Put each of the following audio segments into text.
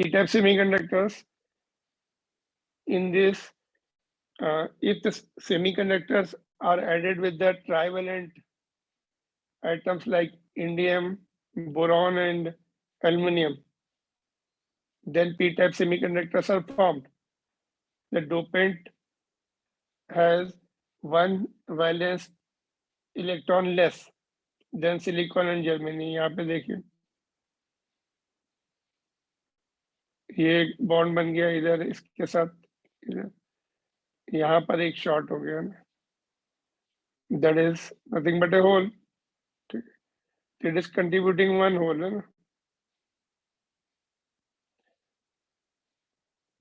P-type semiconductors. In this, if the semiconductors are added with the trivalent atoms like indium, boron, and aluminum, then P-type semiconductors are formed. The dopant has one valence electron less than silicon and germany. यहाँ पे देखिए ये bond बन गया इधर इसके साथ, इधर यहाँ पर एक शॉर्ट हो गया ना, that is nothing but a hole. It is contributing one hole है ना.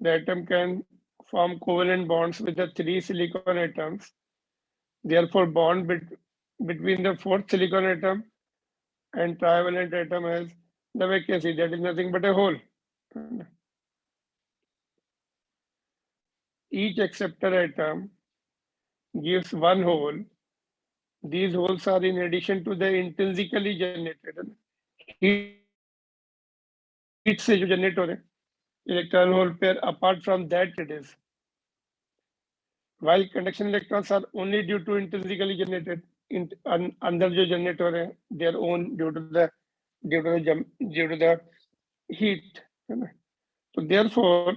The atom can form covalent bonds with the 3 silicon atoms. Therefore, bond between the 4th silicon atom and trivalent atom has the vacancy. That is nothing but a hole. Each acceptor atom gives one hole. These holes are in addition to the intrinsically generated heat से जो generate हो रहे हैं, electron hole pair. Apart from that, it is while conduction electrons are only due to intrinsically generated. अंदर जो generate हो रहे हैं, their own due to the heat. So therefore,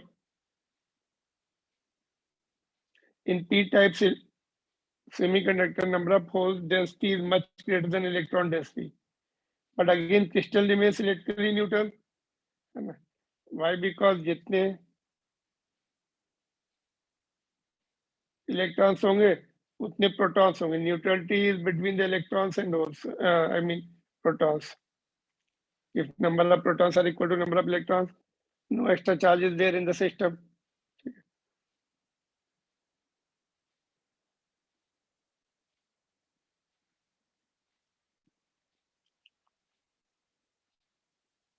in P-type semiconductor, number of holes density is much greater than electron density. But again, crystal remains electrically neutral. Why? Because जितने electrons होंगे उतने protons होंगे. Neutrality is between the electrons and holes. I mean protons. If number of protons are equal to number of electrons, no extra charge is there in the system.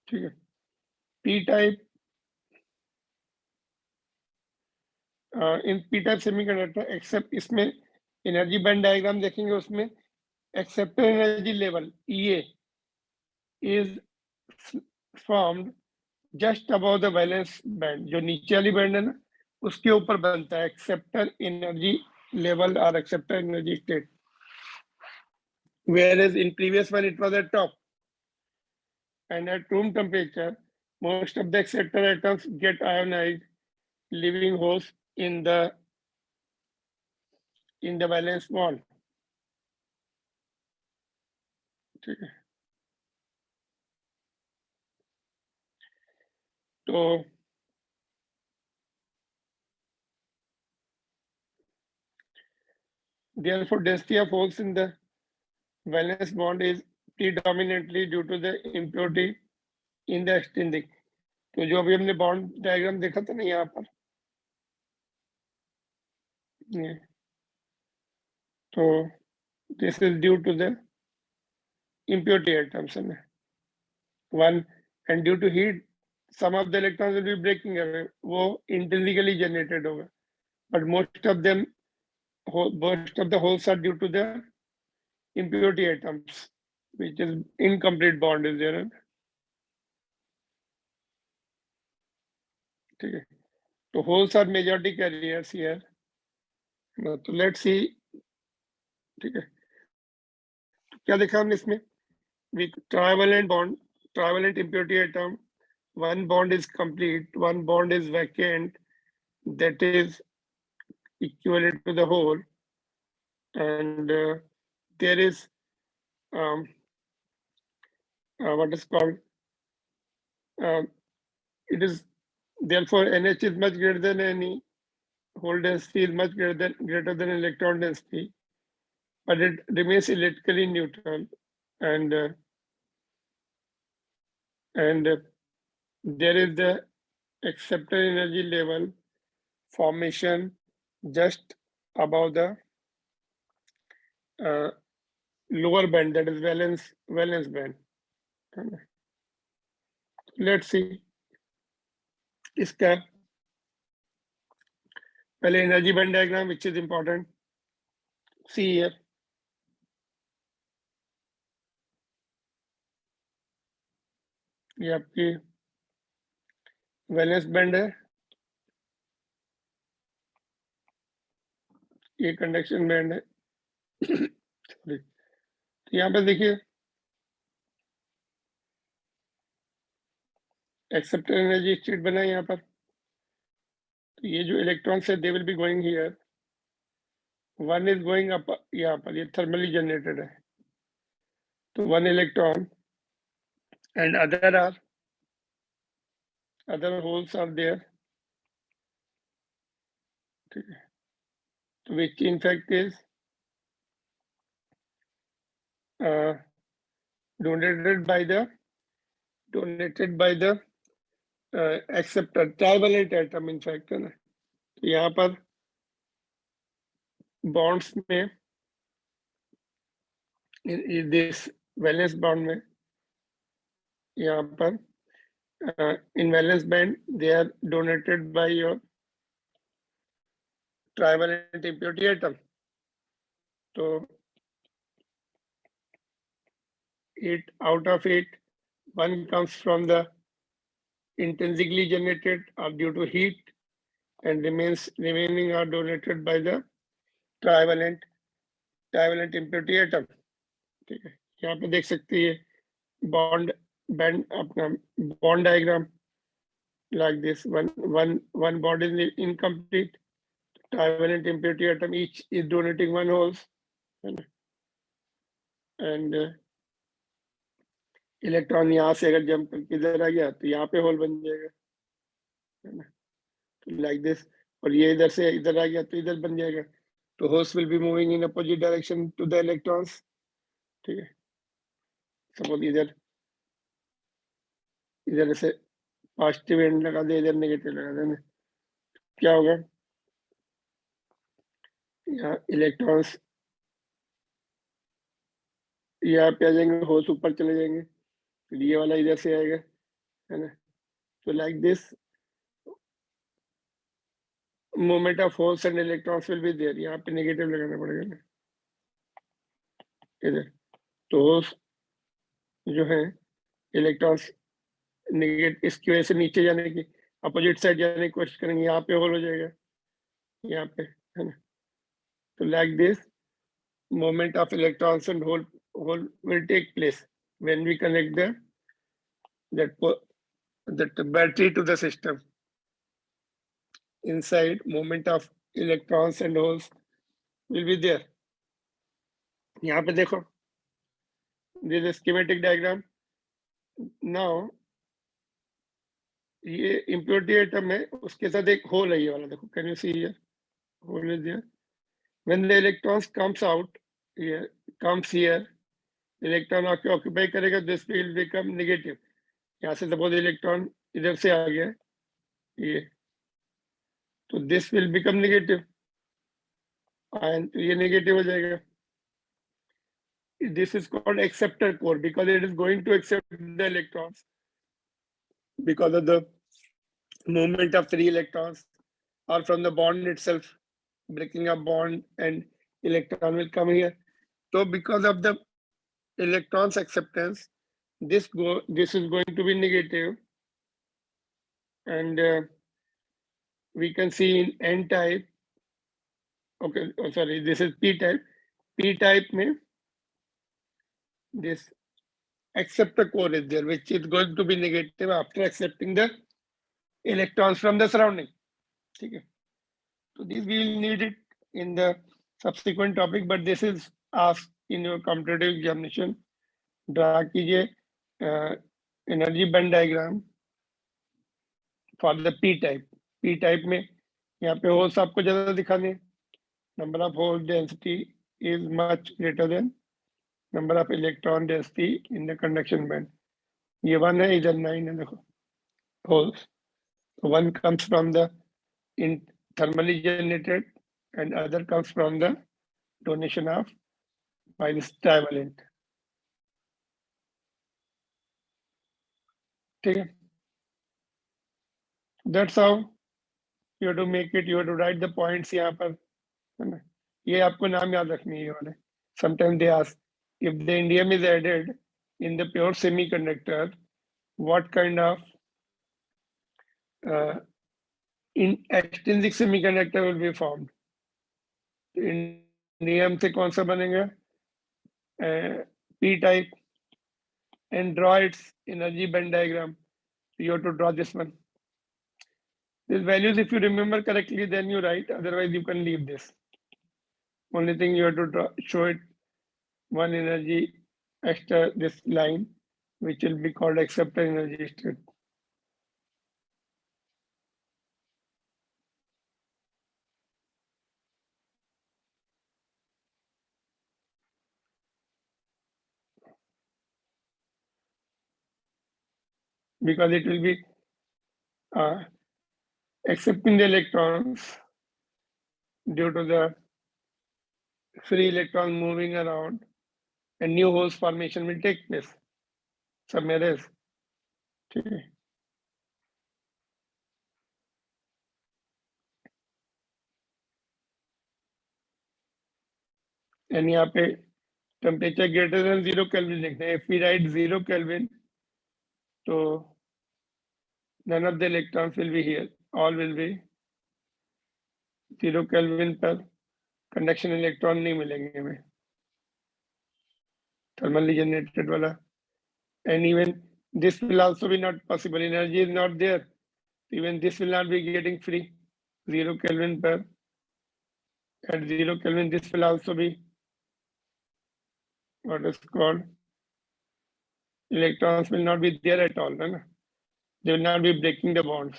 ठीक है. P-type in P-type semiconductor, except इसमें energy band diagram देखेंगे, उसमें acceptor energy level EA is formed just above the valence band. जो नीचे वाली band है ना, उसके ऊपर बनता है acceptor energy level or acceptor energy state. Whereas in previous one it was at top. And at room temperature, most of the acceptor atoms get ionized, leaving holes in the valence bond. ठीक है. तो therefore density of holes in the valence bond is predominantly due to the impurity in the extrinsic. तो जो अभी हमने bond diagram देखा था ना यहाँ पर, तो this is due to the impurity atoms. One, and due to heat, some of the electrons will be breaking away. वो intrinsically generated होगा, but most of the holes are due to the impurity atoms, which is incomplete bond is there. ठीक है. तो holes are majority carriers here. तो let's see. ठीक है. क्या देखा हमने इसमें? With trivalent bond, trivalent impurity atom, one bond is complete, one bond is vacant, that is equivalent to the whole, and there is what is called it is therefore NH is much greater than any hole density is much greater than electron density, but it remains electrically neutral, and there is the acceptor energy level formation just above the lower band, that is valence band. Let's see. इसका पहले energy band diagram, which is important. See here. ये आपकी valence band है, ये conduction band है। Sorry, तो यहाँ पे देखिए एक्सेप्टर एनर्जी स्टेट बना है यहाँ पर। तो ये जो इलेक्ट्रॉन्स है they will be going here, one is going up यहाँ पर, ये थर्मली जनरेटेड है। तो one electron and other holes are there, ठीक है, तो which in fact is donated by the acceptor trivalent atom in fact है ना। तो यहाँ पर बॉन्ड्स में दिस वैलेंस बॉन्ड में यहाँ पर in valence band they are donated by your trivalent impurity atom. So out of it, one comes from the intrinsically generated or due to heat, and remaining are donated by the trivalent impurity atom. ठीक है, यहाँ पे देख सकते हैं bond band अपना bond diagram like this. One bond is incomplete, trivalent impurity atom each is donating one holes, and electron यहाँ से अगर जंप करके इधर आ गया तो यहाँ पे होल बन जाएगा, है ना, तो लाइक दिस। और ये इधर से इधर आ गया तो इधर बन जाएगा। तो holes will be moving in opposite direction to the electrons, ठीक है। सपोज इधर से पॉजिटिव एंड लगा दे, इधर नेगेटिव लगा देना, क्या होगा, यहाँ इलेक्ट्रॉन्स यहाँ पे आ जाएंगे, होल्स ऊपर चले जाएंगे, फिर ये वाला इधर से आएगा, है ना। तो like this movement of holes and electrons will be there. यहाँ पे नेगेटिव लगाना पड़ेगा ना इधर। तो होल्स जो है इलेक्ट्रॉन्स नेगेटिव इसकी वजह से नीचे जाने की, अपोजिट साइड जाने की कोशिश करेंगे, यहाँ पे होल हो जाएगा, यहाँ पे, है ना। तो like this movement of electrons and hole will take place when we connect that battery to the system. Inside, movement of electrons and holes will be there. यहाँ पे देखो, this is a schematic diagram. Now ये impurity atom है, उसके साथ एक hole है, ये वाला देखो, can you see here? Hole is there. When the electrons comes here, electron आके occupy करेगा, this will become negative. यहाँ से suppose electron इधर से आ गया ये, तो this will become negative, and ये नेगेटिव हो जाएगा। This is called acceptor core because it is going to accept the electrons because of the movement of 3 electrons or from the bond itself, breaking up bond and electron will come here. So because of the electrons acceptance, this is going to be negative, and we can see in n type, okay, oh, sorry, this is p type में this acceptor core is there, which is going to be negative after accepting the electrons from the surrounding, ठीक है। So this we will need it in the subsequent topic, but this is asked in your competitive examination. Draw कीजिए energy band diagram for the p type. p type में यहाँ पे holes आपको ज्यादा दिखाने, number of hole density is much greater than number of electron density in the conduction band. ये 1 है, इधर 9 है, देखो holes. One comes from the thermally generated and other comes from the donation of by this trivalent. ठीक है, that's how you have to make it. You have to write the points यहाँ पर, है ना। ये आपको नाम याद रखनी है ये वाले। Sometimes they ask if the indium is added in the pure semiconductor, what kind of in extrinsic semiconductor will be formed. In नियम से कौन सा बनेगा? P type, and draw its energy band diagram. You have to draw this one. These values, if you remember correctly, then you write. Otherwise, you can leave this. Only thing you have to draw, show it one energy extra this line, which will be called acceptor energy state. Because it will be accepting the electrons due to the free electron moving around, and new holes formation will take place. सब मेरे ठीक है. And यहाँ पे temperature greater than 0 Kelvin लिखते हैं. If we write 0 Kelvin, so none of the electrons will be here. All will be 0 Kelvin पर conduction electron नहीं मिलेंगे हमें. Thermally generated वाला. And even this will also be not possible. Energy is not there. Even this will not be getting free. 0 Kelvin per. At 0 Kelvin, this will also be what is called. Electrons will not be there at all. Right? They will not be breaking the bonds.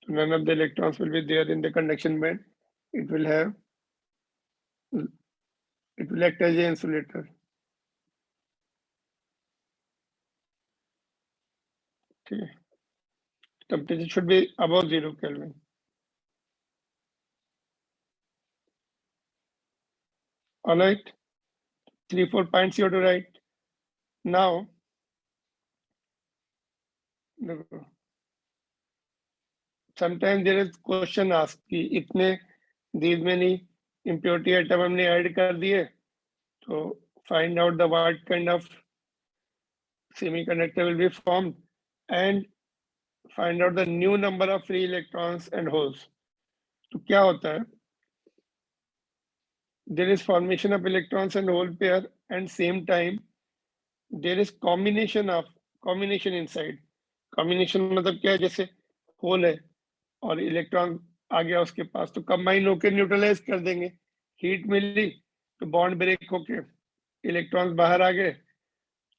So none of the electrons will be there in the conduction band. It will act as an insulator. Okay. Temperature should be above 0 Kelvin. All right. 3-4 points you have to write. Now, sometimes there is question asked कि इतने these many impurity atom हमने add कर दिए, तो find out the what kind of semiconductor will be formed and find out the new number of free electrons and holes. तो क्या होता है? There is formation of electrons and hole pair, and same time there is combination inside. Combination मतलब क्या है? जैसे hole है और इलेक्ट्रॉन आ गया उसके पास, तो कंबाइन होकर न्यूट्रलाइज कर देंगे. हीट मिली तो बॉन्ड ब्रेक होके इलेक्ट्रॉन्स बाहर आ गए,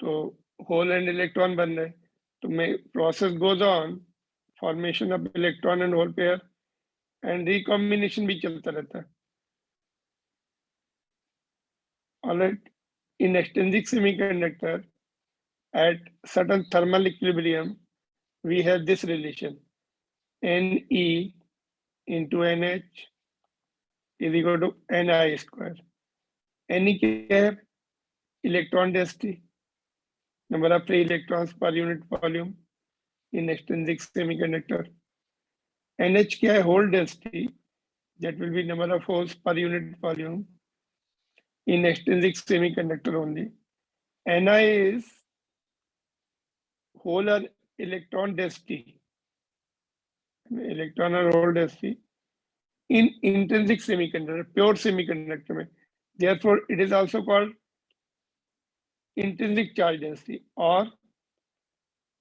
तो होल एंड इलेक्ट्रॉन बन रहे. तो process goes on, formation of electron and hole pair, and recombination भी चलता रहता है. Alright. In extrinsic semiconductor at certain thermal equilibrium, we have this relation Ne into NH is equal to Ni square. Ne क्या है? Electron density, number of free electrons per unit volume in extrinsic semiconductor. NH क्या है? Hole density, that will be number of holes per unit volume in extrinsic semiconductor only. Ni is hole or electron density, electron or hole density in intrinsic semiconductor, pure semiconductor में. Therefore, it is also called intrinsic charge density or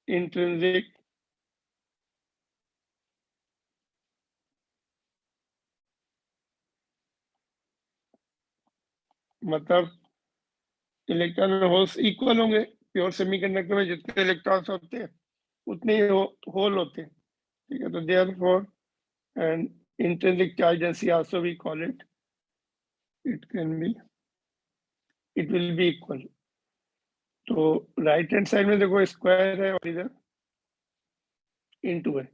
intrinsic मतलब electron और holes equal होंगे. Pure semiconductor में जितने electrons होते हैं उतने ही whole होते हैं. ठीक है. तो therefore and intrinsic charge density also we call it. It will be equal. तो राइट हैंड साइड में देखो स्क्वायर है और इधर इनटू है.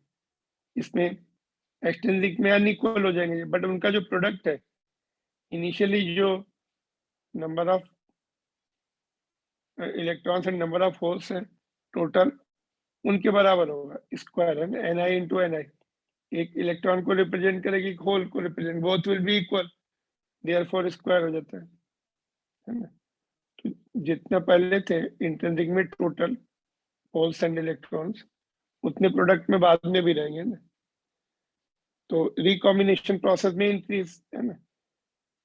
इसमें एक्सट्रिंसिक में अनइक्वल हो जाएंगे, बट उनका जो प्रोडक्ट है इनिशियली जो number of electrons and number of holes है टोटल उनके बराबर होगा. स्क्वायर है Ni इंटू Ni. एक इलेक्ट्रॉन को रिप्रेजेंट करेगी, एक होल को represent, both will be equal, therefore square हो जाता है ना. तो जितना पहले थे इंट्रिंसिक में टोटल होल्स एंड इलेक्ट्रॉन्स उतने प्रोडक्ट में बाद में भी रहेंगे ना, तो रिकॉम्बिनेशन प्रोसेस में इंक्रीज है ना,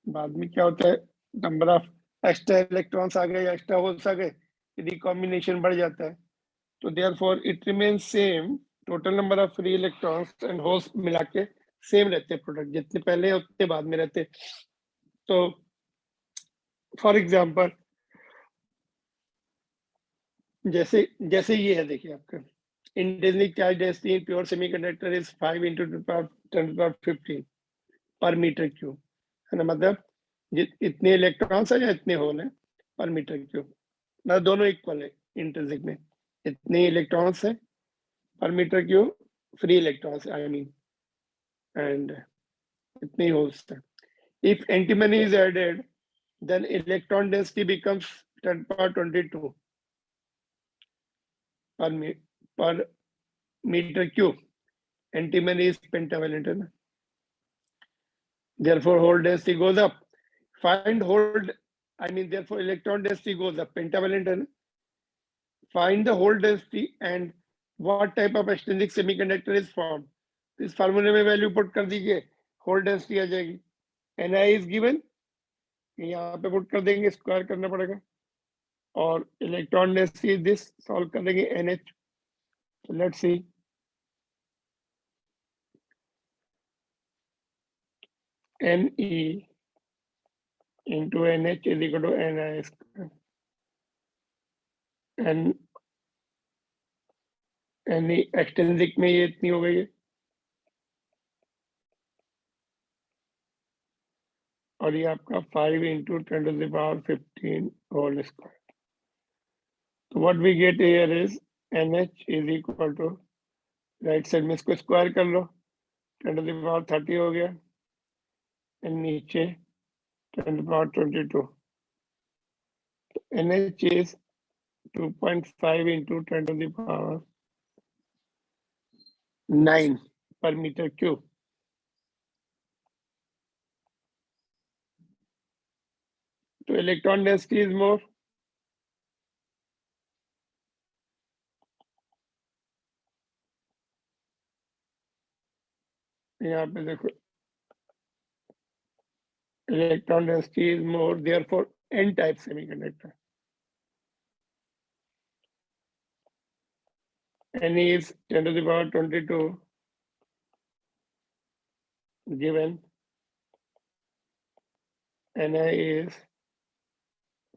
बाद में क्या होता है, नंबर ऑफ एक्स्ट्रा इलेक्ट्रॉन्स आ गए, एक्स्ट्रा होल्स आ गए, रिकॉम्बिनेशन बढ़ जाता है, तो therefore it remains same, total number of free electrons and holes मिला के सेम रहते हैं, प्रोडक्ट जितने पहले हैं उतने बाद में रहते हैं। तो फॉर एग्जांपल जैसे जैसे ये है, देखिए आपका intrinsic charge density in pure semiconductor is 5 × 10⁻15 पर मीटर क्यूब, है ना, मतलब इतने इलेक्ट्रॉन्स है या इतने होल है पर मीटर क्यूब, मतलब दोनों इक्वल है इंट्रिंसिक में, इतने इलेक्ट्रॉन्स है पर metre cube free electrons I mean, and इतने होल्स है। If antimony is added then electron density becomes 10⁻22 per meter cube. Antimony is pentavalent, है ना? Therefore, hole density goes up. Find hole, I mean, therefore electron density goes up. Pentavalent, है ना? Find the hole density and what type of extrinsic semiconductor is formed. इस फार्मूले में value put कर दीजिए, whole density आ जाएगी, Ni is given, यहाँ पे पुट कर देंगे, स्क्वायर करना पड़ेगा, और इलेक्ट्रॉन डेंसिटी दिस सॉल्व कर देंगे NH। So let's see. Ne into NH is equal to Ni square. And Ne extrinsic में ये इतनी हो गई है, और ये आपका 5 × 10⁻15 होल स्क्वायर। तो what we get here is NH is equal to, right side में इसको स्क्वायर कर लो, 10⁻30 हो गया, एंड नीचे 10⁻22। तो NH is 2.5 × 10⁻9 per meter cube. तो इलेक्ट्रॉन डेंसिटी इज मोर, यहाँ पे देखो electron density is more, therefore n-type semiconductor. Ne is 10⁻22 given, Ni is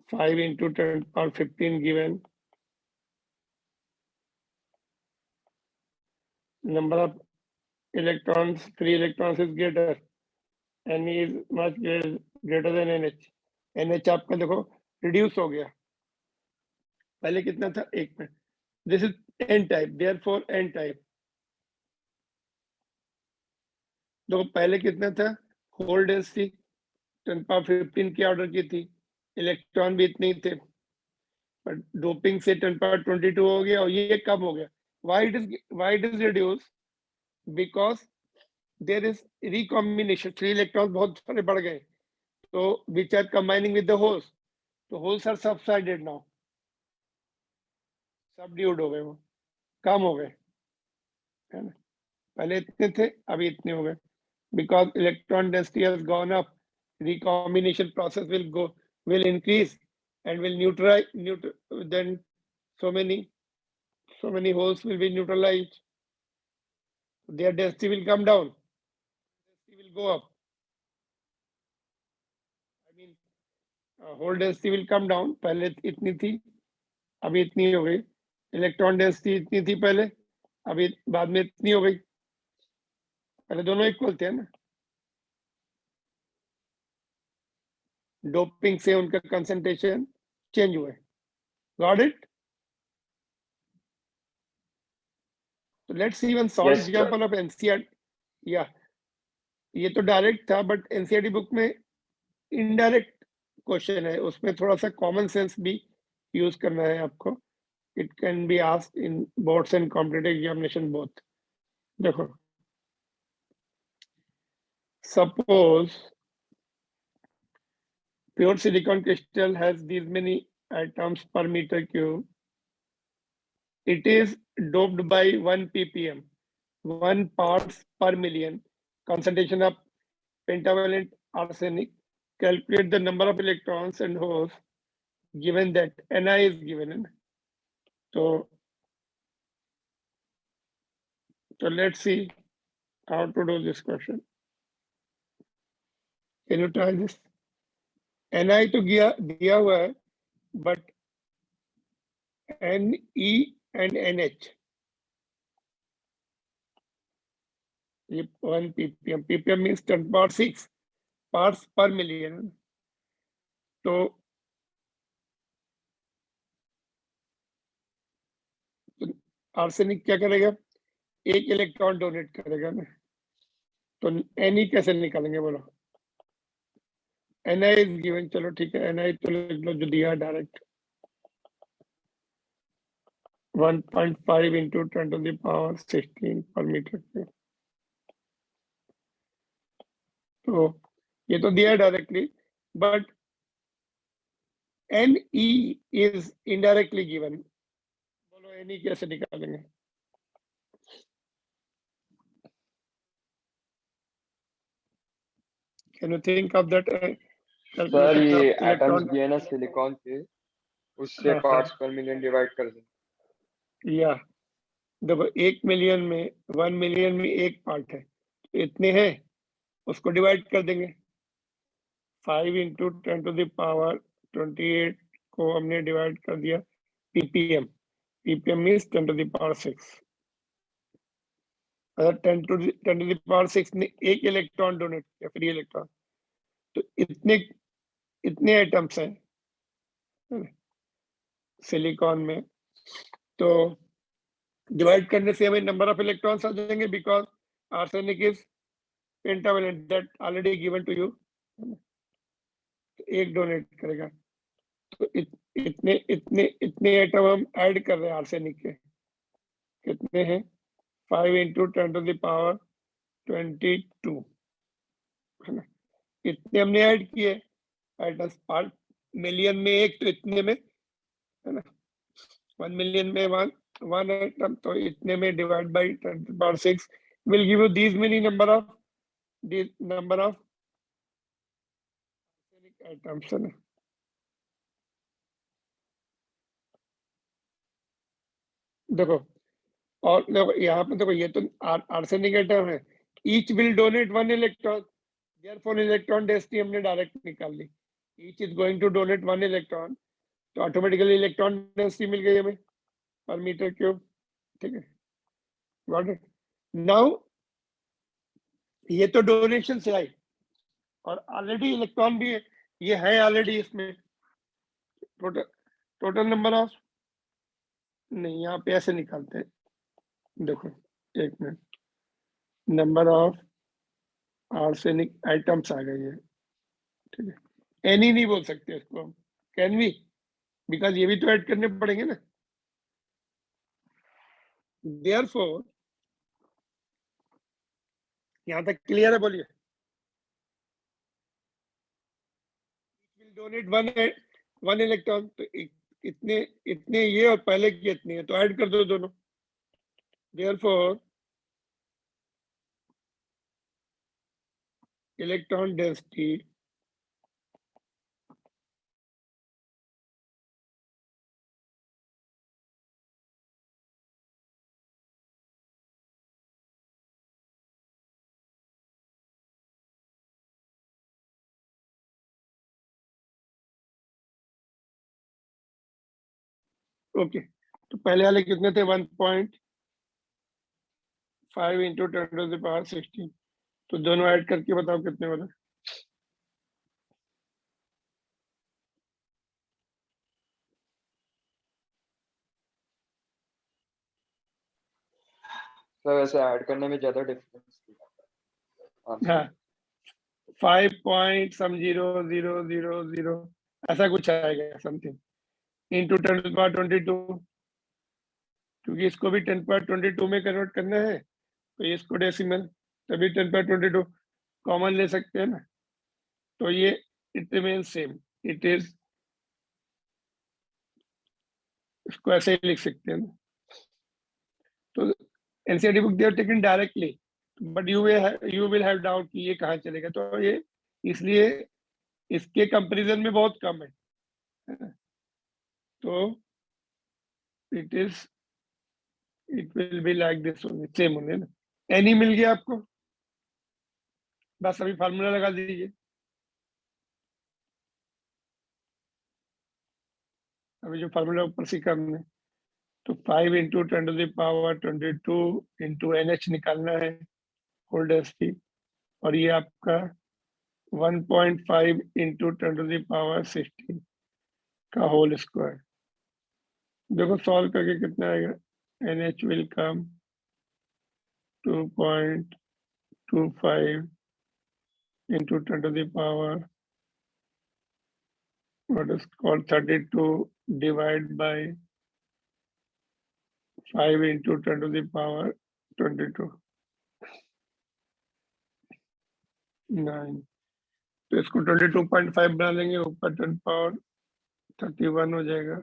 5 × 10⁻15 given, number of electrons, free electrons is greater, Ne is much greater than NH. NH आपका देखो reduce हो गया, पहले कितना था, 1 में, this is n-type, therefore n-type। देखो पहले कितना था, होल डेंसिटी 10⁻15 की ऑर्डर की थी, इलेक्ट्रॉन भी इतने ही थे, बट डोपिंग से 10⁻22 हो गया, और ये कम हो गया। why it is reduced? because there is recombination, free electrons बहुत सारे बढ़ गए, तो which are combining with the holes, तो holes are subsided now, subdued हो गए, वो कम हो गए, है ना, पहले इतने थे अभी इतने हो गए, because electron density has gone up, recombination process will increase and will neutralize, then so many holes will be neutralized, their density will come down, density will go up, I mean whole density will come down, पहले इतनी थी अभी इतनी हो गई, electron density इतनी थी पहले, अभी बाद में इतनी हो गई, पहले दोनों इक्वल थे ना, डोपिंग से उनका कंसंट्रेशन चेंज हुआ है, got it? So let's see one solid Yes, example of NCERT. Yeah, ये तो डायरेक्ट था, बट एनसीईआरटी बुक में इनडायरेक्ट क्वेश्चन है, उसमें थोड़ा सा कॉमन सेंस भी यूज करना है आपको, it can be asked in boards and competitive examination both. देखो suppose pure silicon crystal has these many atoms per meter cube, it is doped by 1 ppm, 1 parts per million concentration of pentavalent arsenic. Calculate the number of electrons and holes given that Ni is given. So let's see how to do this question. Can you try this? Ni तो दिया हुआ है, but Ne and NH, ये 1 ppm. ppm means 10⁶ parts per million. तो arsenic क्या करेगा? एक electron donate करेगा ना, तो Ni कैसे निकालेंगे बोलो? Ni इज गिवन, चलो ठीक है, Ni तो लिख लो जो दिया direct, 1.5 into 10⁻16 per meter cube. तो ये तो दिया directly, but Ne is indirectly given. बोलो Ne कैसे निकालेंगे? Can you think of that? Sir ये एटम्स दिए ना सिलिकॉन के, उससे पार्ट्स पर मिलियन डिवाइड कर दें. या देखो 1 मिलियन में 1 मिलियन में एक पार्ट है, तो इतने हैं, उसको डिवाइड कर देंगे. 5 into 10⁻28 को हमने डिवाइड कर दिया ppm. ppm means 10⁻6. अगर 10⁻6 ने एक इलेक्ट्रॉन डोनेट किया, फ्री इलेक्ट्रॉन, तो इतने एटम्स हैं सिलिकॉन में. तो डिवाइड करने से हमें नंबर ऑफ इलेक्ट्रॉन्स आ जाएंगे, because arsenic is pentavalent, that already given to you. एक डोनेट करेगा, तो इतने एटम हम ऐड कर रहे हैं आर्सेनिक के. कितने हैं? 5 into 10⁻22 है ना. इतने हमने ऐड किए एटम्स, पार्ट मिलियन में एक, तो इतने में है ना, 1 मिलियन में वन एटम, तो इतने में divide by 10⁻6 will give you these many number of atoms है ना. देखो, और देखो यहाँ पे देखो, ये तो आर्सेनिक एटम है, each will donate 1 electron, therefore electron density हमने डायरेक्ट निकाल ली. Each is going to donate 1 electron, तो ऑटोमेटिकली इलेक्ट्रॉन डेंसिटी मिल गई हमें पर मीटर क्यूब. ठीक है, गॉट इट. नाउ ये तो डोनेशन से आई, और ऑलरेडी इलेक्ट्रॉन भी है, ये है ऑलरेडी इसमें. टोटल नंबर ऑफ, नहीं यहाँ पे ऐसे निकालते हैं, देखो एक minute, number of arsenic items आ गई है. ठीक है, एनी नहीं बोल सकते इसको हम, कैन वी, बिकॉज ये भी तो ऐड करने पड़ेंगे ना. देयरफॉर यहाँ तक क्लियर है? बोलिए. विल डोनेट वन इलेक्ट्रॉन, तो इतने ये और पहले के इतने है, तो ऐड कर दो दोनों. Therefore electron density okay. तो पहले वाले कितने थे? 1.5 into 10⁻16. तो दोनों ऐड करके बताओ कितने वाले. सर वैसे ऐड करने में ज्यादा डिफरेंस हाँ, 5.00000 ऐसा कुछ आएगा समथिंग इंटू 10⁻22, क्योंकि इसको भी 10⁻22 में कन्वर्ट करना है, तो इसको डेसिमल, तभी 10⁻22 कॉमन ले सकते हैं ना. तो ये it remain same, it is, इसको ऐसे ही लिख सकते हैं ना. तो NCERT book they are taken directly, but you will have doubt कि ये कहाँ चलेगा, तो ये इसलिए इसके कंपैरिजन में बहुत कम है। तो it will be like this only, same only ना। एनी मिल गया आपको, बस अभी फार्मूला लगा दीजिए। अभी जो फार्मूला ऊपर सीखा हमने, तो 5 इंटू 10⁻22 इंटू NH निकालना है, होल डेंसिटी, और ये आपका 1.5 इंटू 10⁻16 का होल स्क्वायर। देखो सॉल्व करके कितना आएगा, NH will come 2.25 into 10⁻, what is called 32 divided by 5 into 10⁻22 9। तो इसको 22.5 बना लेंगे, ऊपर 10⁻31 हो जाएगा,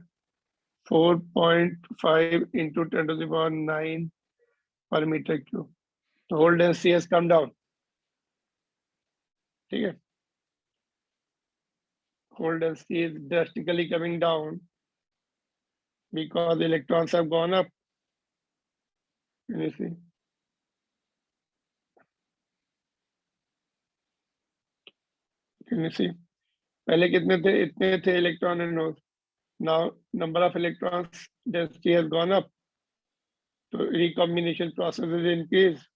4.5 into 10⁻9 per meter cube। तो hole density has come down, ठीक है, hole density is drastically coming down because electrons have gone up। Can you see? Can you see? पहले कितने थे, इतने थे electron and hole, now number of electrons density has gone up, so recombination process is increased,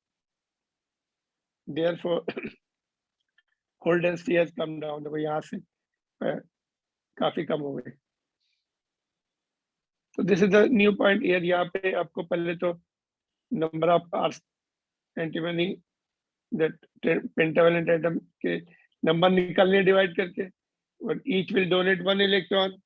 therefore whole density has come down। देखो यहाँ से काफी कम हो गई। तो this is the new point here. यहाँ पे आपको पहले तो नंबर ऑफ आर्स एंटीमनी दैट पेंटावैलेंट एटम के नंबर निकालने डिवाइड करके, और each will donate 1 electron.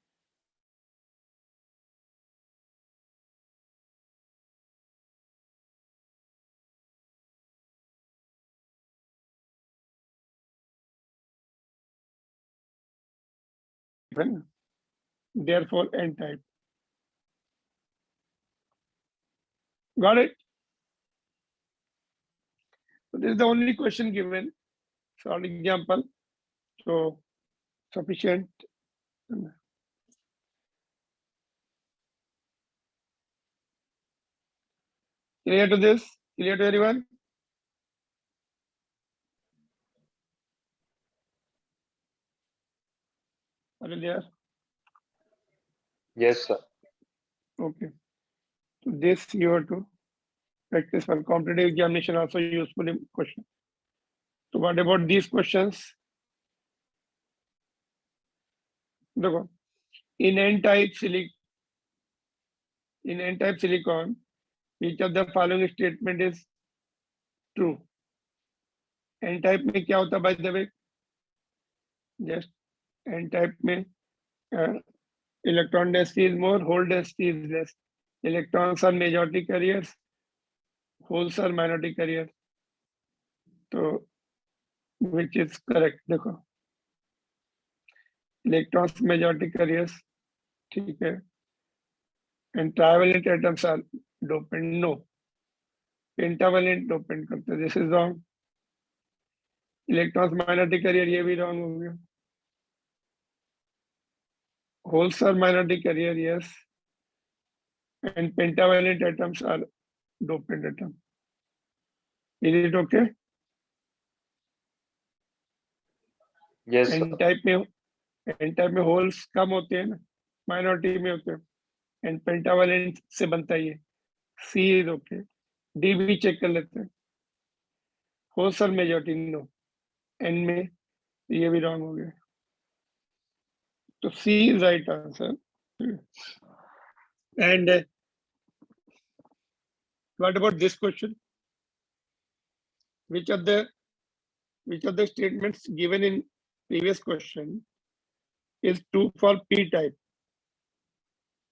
Therefore n type, got it? So this is the only question given, short example, so sufficient। Clear to this? Clear to everyone? Are you there? Yes, sir. Okay. So this you have to practice for competitive examination, also useful question. So what about these questions? देखो, in n-type silicon, which of the following statement is true? n-type में क्या होता है by the way? Just n-type में electron density is more, hole density is less. Electrons are majority carriers, holes are minority carriers. तो which is correct? देखो, electrons majority carriers, ठीक है, and trivalent atoms are dopant, no, pentavalent dopant करते हैं, this is wrong। electrons minority carrier, ये भी wrong हो गया। holes are minority carrier, yes, and pentavalent atoms are dopant atom। is it okay? Yes, sir. n type में holes कम होते हैं ना, माइनॉरिटी में होते हैं, एंड पेंटावैलेंट से बनता है ये, सी इज ओके। डी भी चेक कर लेते हैं, होल्स और मेजॉरिटी नो, एन में ये भी रॉन्ग हो गया, तो C is right answer. And what about this question, which of the statements given in previous question is true for p type?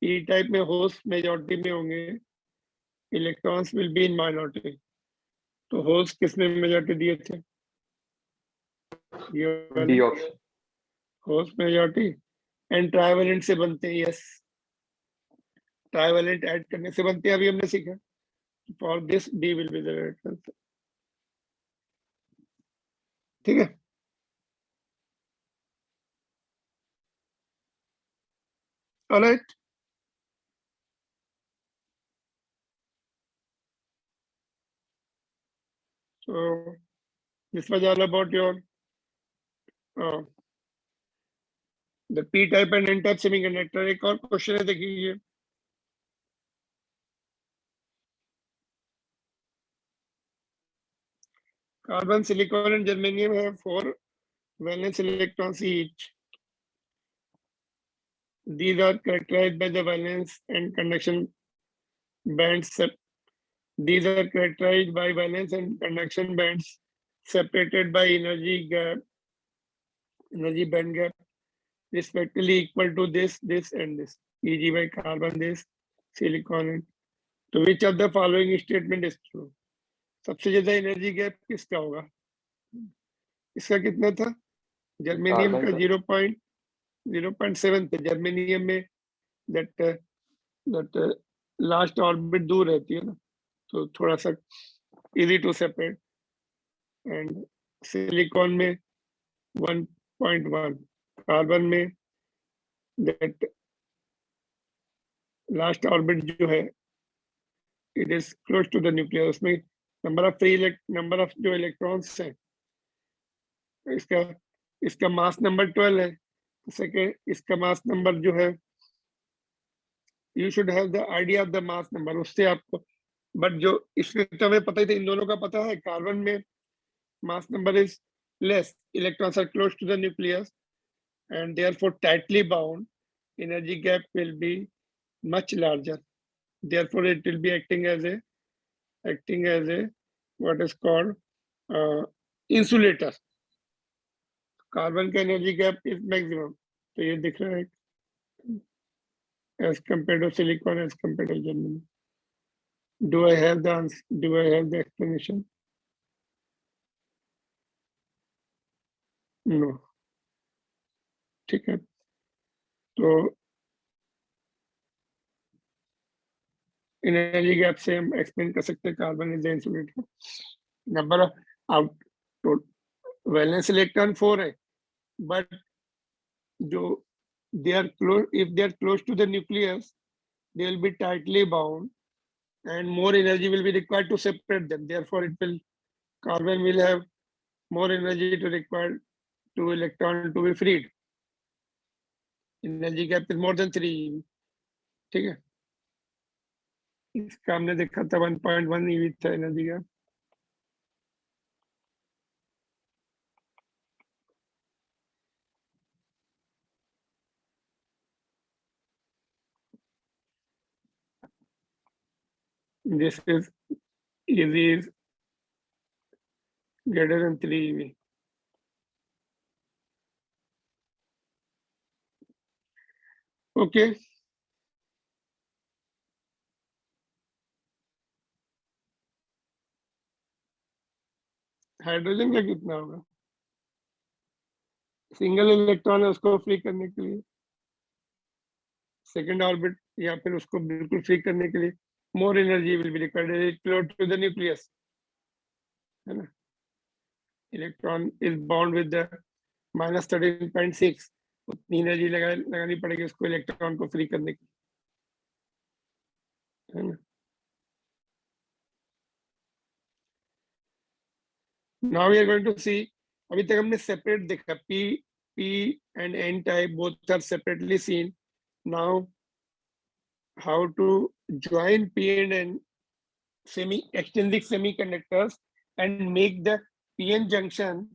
p type में होल्स मेजॉरिटी में होंगे, electrons will be in minority. तो holes किसने majority दिए थे? ये D option. Holes majority and trivalent से बनते हैं, यस, ट्राइवेलेंट ऐड करने से बनते हैं, अभी हमने सीखा। For this D will be the right answer. ठीक है. All right. So this was all about your the P type and N type semiconductor. एक और क्वेश्चन है, देखिए. Carbon, silicon and germanium have 4 valence electrons each. These are characterized by the valence and conduction bands. These are characterized by valence and conduction bands separated by energy band gap, respectively equal to this, and this. E.g. by carbon, this, silicon, and तो which of the following statement is true? सबसे ज्यादा energy gap किसका होगा? इसका कितना था? Germanium का 0.7 थे. जर्मेनियम में that लास्ट ऑर्बिट दूर रहती है ना, तो थोड़ा सा easy to separate. And silicon में 1.1. कार्बन में that लास्ट ऑर्बिट जो है it is close to the nucleus. उसमें नंबर ऑफ जो इलेक्ट्रॉन्स है, इसका मास नंबर 12 है. सेकेंड, इसका मास नंबर जो है, you should have the idea of the mass number, उससे आपको. बट जो इसमें तो हमें पता ही था, इन दोनों का पता है. कार्बन में mass number is less, electrons are close to the nucleus and therefore tightly bound, energy gap will be much larger. Therefore it will be acting as a what is called insulator. Carbon का energy gap is maximum, तो ये दिख रहा है as compared to silicon, as compared to germanium. Do I have the answer? Do I have the explanation? No. ठीक है, तो energy gap से हम एक्सप्लेन कर सकते हैं carbon is the insulator. Number of out valence electron 4 है, but जो they are close, if they are close to the nucleus, they will be tightly bound and more energy will be required to separate them. Therefore carbon will have more energy to require 2 electron to be freed. Energy gap is more than 3. ठीक है, इसका हमने देखा था 1.1 EV था energy gap. This is greater than 3 EV. Okay. Hydrogen का कितना होगा? सिंगल इलेक्ट्रॉन है, उसको फ्री करने के लिए सेकेंड ऑर्बिट या फिर उसको बिल्कुल फ्री करने के लिए more energy will be required close to the nucleus, है ना. Electron is bound with the -13.6, उतनी एनर्जी लगानी पड़ेगी उसको इलेक्ट्रॉन को फ्री करने की, है ना. Now we are going to see, अभी तक हमने सेपरेट देखा, P and N type both are separately seen. Now how to join P and N extrinsic semiconductors and make the PN junction,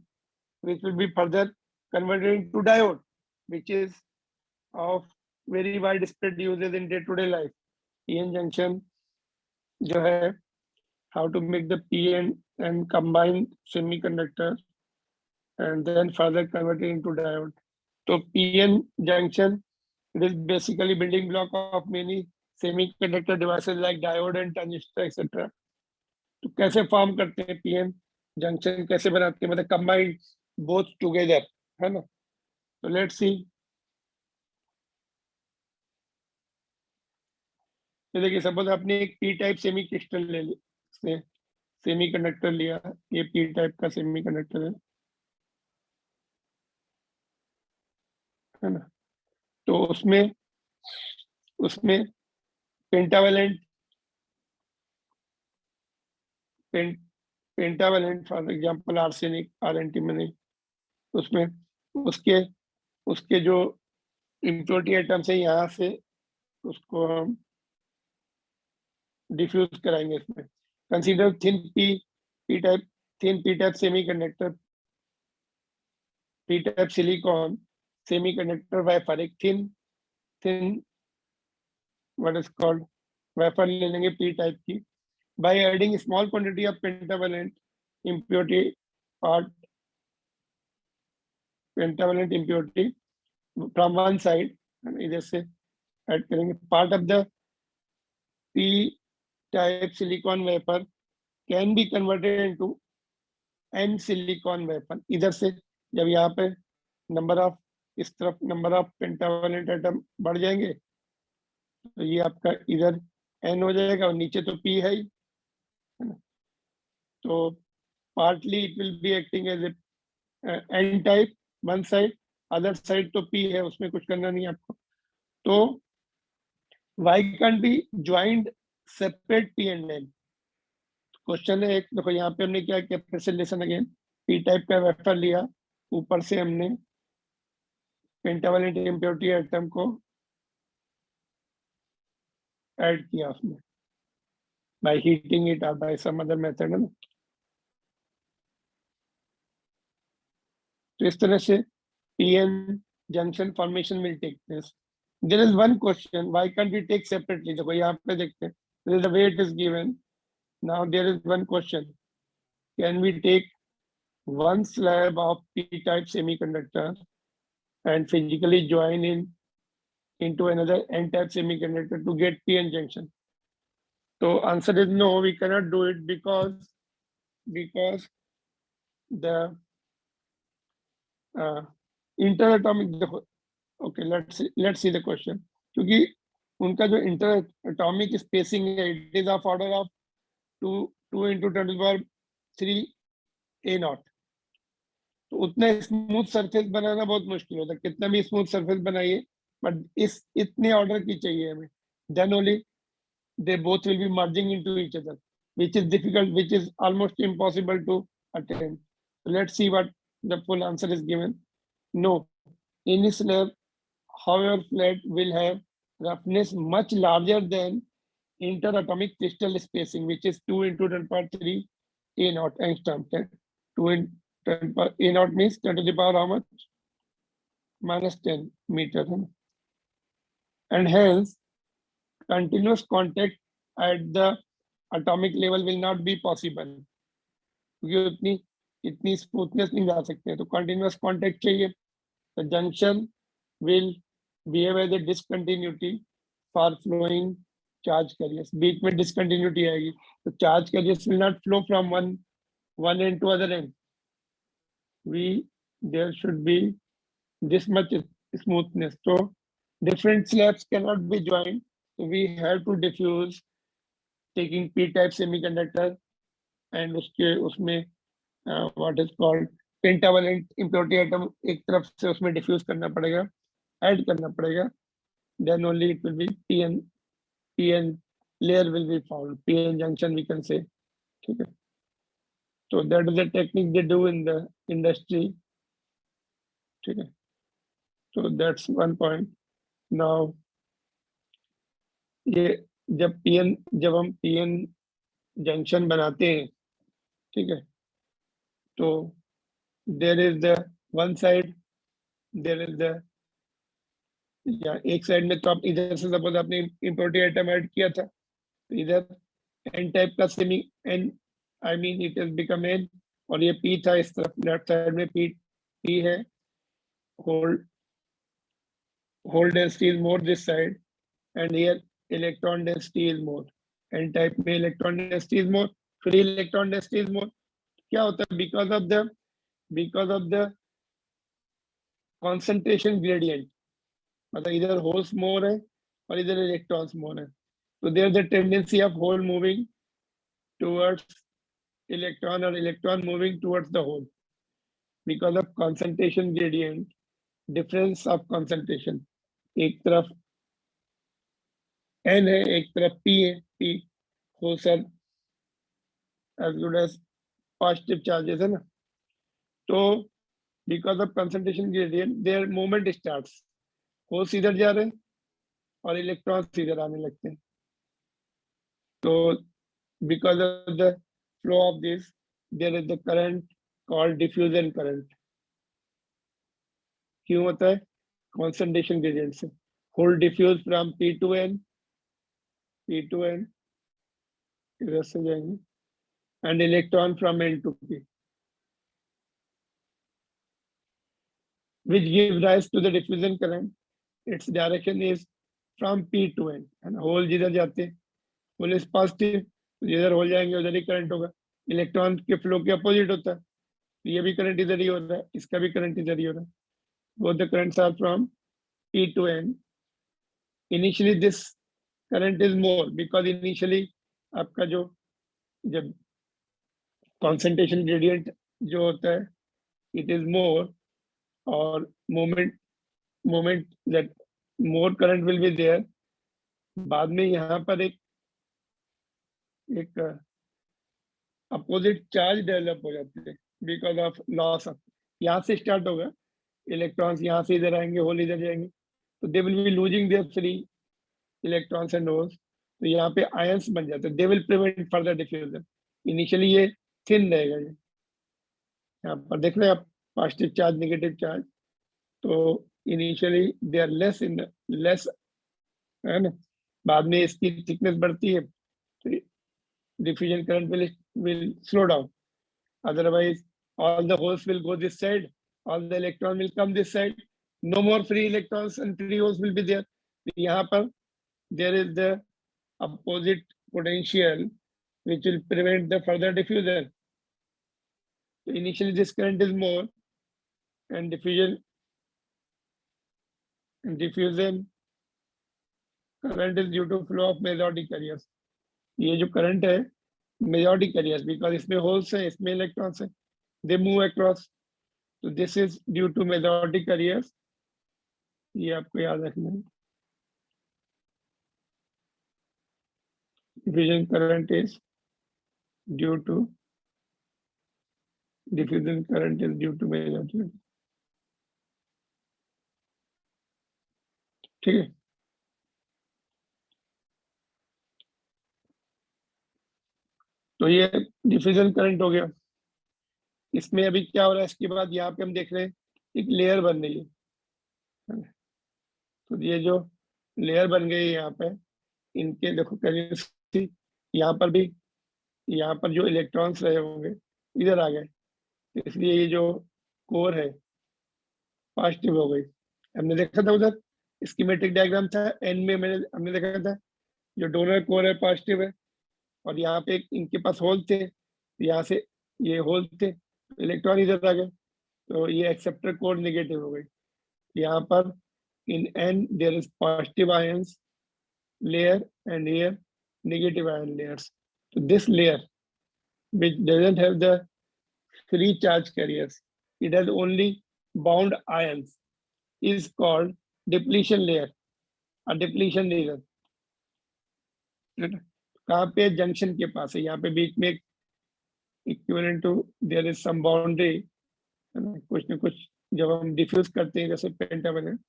which will be further converted into diode, which is of very widespread uses in day-to-day life. PN junction जो है, how to make the PN and combine semiconductor and then further convert it into diode. So PN junction, it is basically building block of many semiconductor devices like diode and transistor etc. तो कैसे form करते हैं PN junction, कैसे बनाते हैं, मतलब combined both together, है ना. तो लेट्स सी. तो देखिए सपोज आपने एक पी टाइप सेमी क्रिस्टल ले लिया, सेमी कंडक्टर लिया, ये पी टाइप का सेमी कंडक्टर है ना। तो उसमें उसमें pentavalent pentavalent for example arsenic, antimony, उसमें उसके उसके जो इम्प्योरिटी आइटम्स है यहाँ से उसको हम डिफ्यूज कराएंगे इसमें। Consider thin P type semiconductor, P type silicon semiconductor wafer, एक thin thin what is called wafer ले लेंगे पी टाइप की, by adding small quantity of pentavalent impurity part pentavalent impurity from one side, इधर से add करेंगे, part of the p type silicon vapor can be converted into n silicon vapor। इधर से जब यहाँ पे नंबर ऑफ, इस तरफ नंबर ऑफ पेंटावेलेंट एटम बढ़ जाएंगे तो ये आपका इधर n हो जाएगा और नीचे तो p है ही, है ना। तो partly it will be acting as a n type one side, other side तो p है, उसमें कुछ करना नहीं है आपको। तो why can't be joined separate p and n? Question है एक, देखो यहाँ पे हमने क्या किया, फिर से लेसन अगेन, p टाइप का वेफर लिया, ऊपर से हमने पेंटावेलेंट इम्प्योरिटी एटम को ऐड किया उसमें बाय हीटिंग इट और बाय सम अदर मेथड, है ना। तो इस तरह से pn junction formation will take place. There is one question, why can't we take separately? देखो यहाँ पे देखते हैं, this is the way it is given. Now there is one question, can we take one slab of p-type semiconductor and physically join into another n-type semiconductor to get p-n junction? So answer is no, we cannot do it because the interatomic, okay, let's see the question, क्योंकि उनका जो inter atomic spacing है it is of order of 2 into 10⁻³ a0, तो उतना smooth surface बनाना बहुत मुश्किल होता है, कितना भी स्मूथ सरफेस बनाइए, बट इस इतने ऑर्डर की चाहिए हमें, then only they both will be merging into each other, which is difficult, which is almost impossible to attain. So let's see what the full answer is given. No, any slab, however flat, will have roughness much larger than interatomic crystal spacing, which is 2 into 10⁻³ a0 angstrom. 2 into 10 a0 means 10 to the power how much? -10 meter. And hence, continuous contact at the atomic level will not be possible, क्योंकि इतनी smoothness नहीं जा सकते, तो continuous contact चाहिए। तो junction will behave as a discontinuity for flowing charge carriers, बीच में discontinuity आएगी, तो charge carriers will not flow from one end to other end. There should be this much smoothness, so different slabs cannot be joined, so we have to diffuse taking p-type semiconductor and उसमें what is called pentavalent impurity atom एक तरफ से उसमें diffuse करना पड़ेगा, add करना पड़ेगा, then only it will be pn layer will be found, pn junction we can say, ठीक है। So that is the technique they do in the industry, ठीक है। So that's one point. Now ये जब हम pn junction बनाते हैं, ठीक है, तो there is the one side, there is the, या एक साइड में तो आप इधर से सपोज आपने इम्प्योरिटी आइटम ऐड किया था, तो इधर एन टाइप का semi N, I mean it has become N, और ये पी था, इस तरफ लेफ्ट साइड में पी है, hole density is more this side, and here electron density is more, N type में electron density is more, free electron density is more. क्या होता है, because of the concentration gradient, मतलब इधर holes मोर है और इधर इलेक्ट्रॉन्स मोर है, So there's a tendency of hole moving towards electron or electron moving towards the hole because of concentration gradient, difference of concentration. एक तरफ N है, एक तरफ P है, P हो sir as good as positive charges है ना. तो because of concentration gradient, their movement starts. Holes इधर जा रहे हैं और इलेक्ट्रॉन्स इधर आने लगते हैं. तो because of the flow of this, there is the current called diffusion current. क्यों होता है? Concentration gradient से. Hole diffuse from P to N इधर से जाएंगे and electron from N to P, which gives rise to the diffusion current. Its direction is from P to N. and hole जिधर जाते हैं, hole is positive, जिधर hole जाएंगे उधर ही current होगा. इलेक्ट्रॉन के फ्लो के अपोजिट होता है, ये भी करंट इधर ही हो रहा है, इसका भी करंट इधर ही हो रहा है. Both the currents are from P to N. Initially this current is more because initially आपका जो जब concentration gradient जो होता है it is more और moment that more current will be there. बाद में यहाँ पर एक अपोजिट चार्ज डेवलप हो जाते हैं बिकॉज ऑफ लॉस ऑफ. यहाँ से स्टार्ट होगा, इलेक्ट्रॉन्स यहाँ से इधर आएंगे, होल इधर जाएंगे, तो दे will be losing their free electrons and holes. तो यहाँ पे आयंस बन जाते हैं. They will prevent further diffusion. Initially ये थिन रहेगा. ये यहाँ पर देख रहे हैं आप, पॉजिटिव चार्ज नेगेटिव चार्ज. तो इनिशियली दे आर लेस है ना. बाद में इसकी थिकनेस बढ़ती है तो diffusion current will slow down. Otherwise, all the holes will go this side, all the electron will come this side. No more free electrons and free holes will be there. यहाँ पर there is the opposite potential which will prevent the further diffusion. So initially this current is more, and diffusion current is due to flow of majority carriers. ये जो current है majority carriers, because इसमें holes है, इसमें electrons है, they move across. तो this is due to majority carriers. ये आपको याद रखना है. Diffusion current is due to majority. ठीक है. तो ये डिफ्यूजन करंट हो गया. इसमें अभी क्या हो रहा है, इसके बाद यहाँ पे हम देख रहे हैं एक लेयर बन रही है. तो ये जो लेयर बन गई है यहाँ पे, इनके देखो कैरियर्स, यहाँ पर जो इलेक्ट्रॉन्स रहे होंगे इधर आ गए, इसलिए ये जो कोर है पॉजिटिव हो गई. हमने देखा था उधर स्कीमेटिक डायग्राम था एन में, हमने देखा था जो डोनर कोर है पॉजिटिव है, और यहाँ पे इनके पास होल थे, यहाँ से ये होल थे, इलेक्ट्रॉन इधर आ गए, तो ये एक्सेप्टर कोर नेगेटिव हो गई. यहाँ पर in N there is positive ions layer and here negative ion layers. So this layer which doesn't have the free charge carriers, it has only bound ions, is called depletion layer or depletion region. कहाँ पे? Junction के पास है, यहाँ पे बीच में equivalent to there is some boundary. कुछ न कुछ जब हम डिफ्यूज करते हैं जैसे पेंटावेलेंट,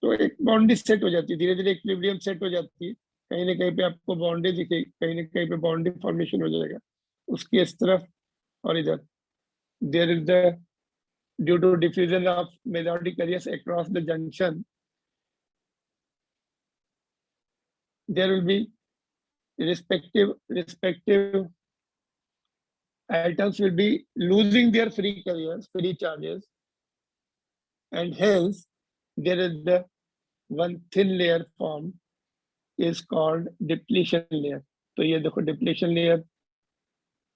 तो एक बाउंड्री सेट हो जाती है, धीरे धीरे इक्विलिब्रियम सेट हो जाती है. कहीं ना कहीं पे आपको बाउंड्री दिखेगी, कहीं ना कहीं पे बाउंड्री फॉर्मेशन हो जाएगा उसकी इस तरफ और इधर. There is the due to diffusion of majority carriers across the junction, there will be respective atoms will be losing their free carriers, free charges, and hence there is the one thin layer formed is called depletion layer. तो ये देखो depletion layer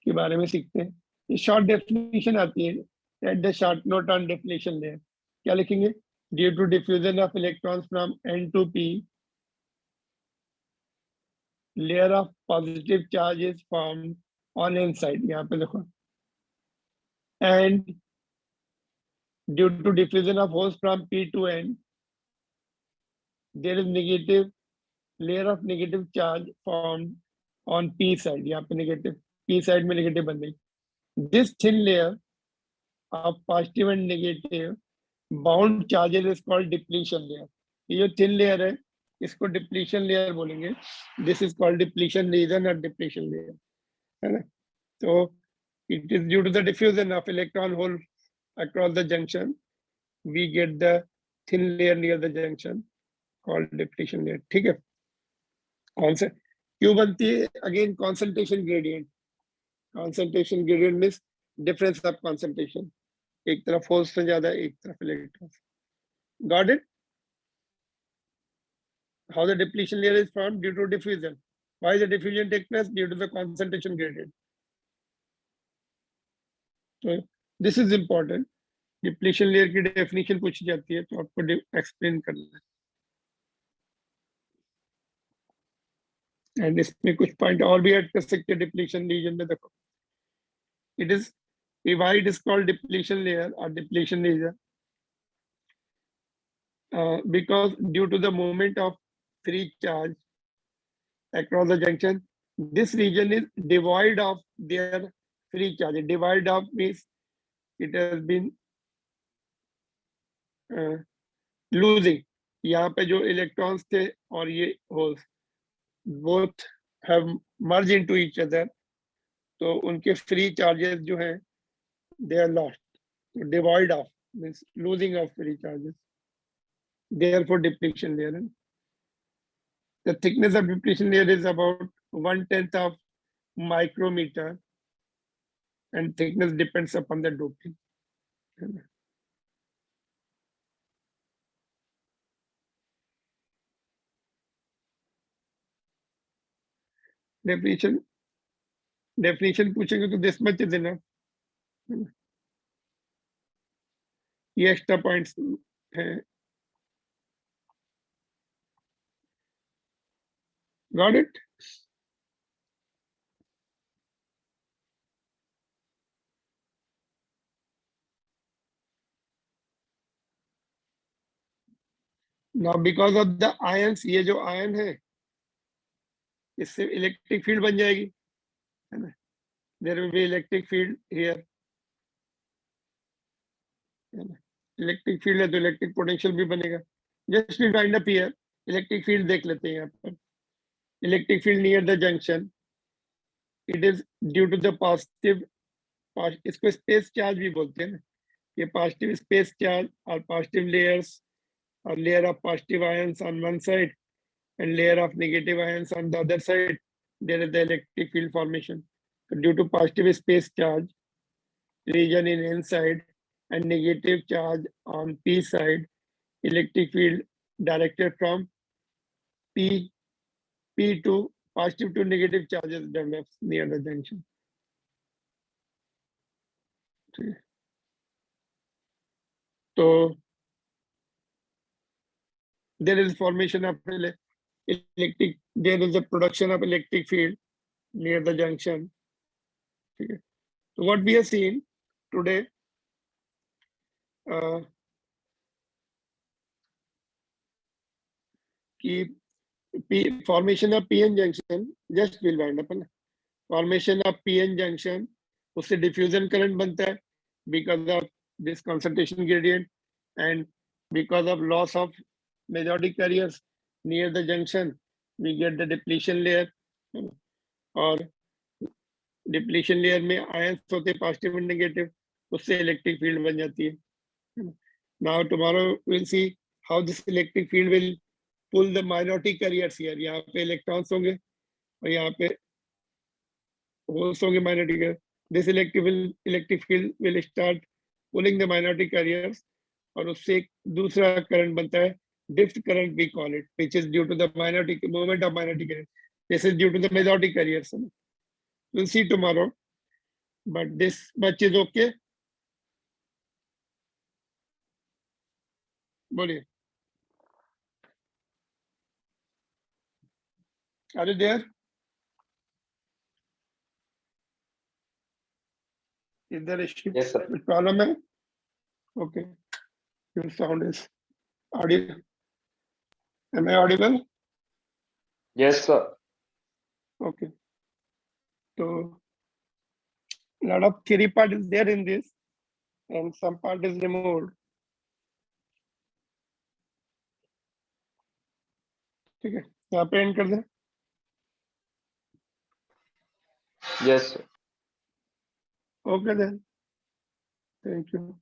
के बारे में सीखते हैं. ये short definition आती है, at the short note on depletion layer क्या लिखेंगे? Due to diffusion of electrons from N to P, layer of positive charge is formed on n side, यहाँ पे देखो, and due to diffusion of holes from P to N, there is negative layer of negative charge formed on P side, यहाँ पे negative P side में negative बन गई. This thin layer of positive and negative bound charges is called depletion layer. ये जो thin layer है इसको depletion layer बोलेंगे. This is called depletion region or depletion layer, है ना? So it is due to the diffusion of electron hole across the junction, we get the thin layer near the junction called depletion layer. ठीक है? कौन से क्यों बनती है? Again concentration gradient. Concentration gradient means difference of concentration. एक तरफ holes से ज्यादा, एक तरफ electron. Got it? How the depletion layer is formed due to diffusion. Why the diffusion takes place? Due to the concentration gradient. So this is important. Depletion layer की definition पूछी जाती है तो आपको explain करना है. And इसमें कुछ point और भी add कर सकते हैं depletion region में. देखो, it is why it is called depletion layer or depletion region, because due to the movement of free charge across the junction, this region is devoid of their free charge. Devoid of means it has been losing. यहाँ पे जो electrons थे और ये holes both have merged into each other, तो उनके free charges जो हैं they are lost. So devoid of means losing of free charges. Therefore depletion layer. The thickness of depletion layer is about 1/10 of micrometer, and thickness depends upon the doping. Definition पूछेंगे तो this much is enough. ये extra points हैं. Got it? Now because of the ions, ये जो ion है इससे electric field बन जाएगी, है ना? There will be electric field here. Electric field है तो इलेक्ट्रिक पोटेंशियल भी बनेगा. Just we wind up here. Electric field देख लेते हैं यहाँ पर. Electric field near the junction, it is due to the positive, इसको space charge भी बोलते हैं ना. ये positive space charge or positive layers, or layer of positive ions on one side and layer of negative ions on the other side, there is the electric field formation. So due to positive space charge region in N side and negative charge on P side, electric field directed from P to positive to negative charges develops near the junction. So there is formation of electric, there is a production of electric field near the junction. Okay. So what we have seen today, formation of PN junction, just will wind up. Formation of PN junction, उससे diffusion current बनता है because of this concentration gradient, and because of loss of majority carriers near the junction, we get the depletion layer. और depletion layer में ions होते हैं positive and negative, उससे electric field बन जाती है. Now tomorrow we'll see how this electric field will pull the minority carriers here. यहाँ पे electrons होंगे और यहाँ पे holes होंगे minority carriers. This electric field will start pulling the minority carriers, और उससे एक दूसरा current बनता है, drift current we call it, which is due to the minority movement of minority carriers. This is due to the majority carriers. We'll see tomorrow, but this much is okay. बोलिए. Are you there? Is there issue? Yes, sir. Which problem है? Okay. Your sound is audible. Am I audible? Yes, sir. Okay. So lot of theory part is there in this, and some part is removed. ठीक है, यहाँ पे and कर दें. Yes, sir. Okay then. Thank you.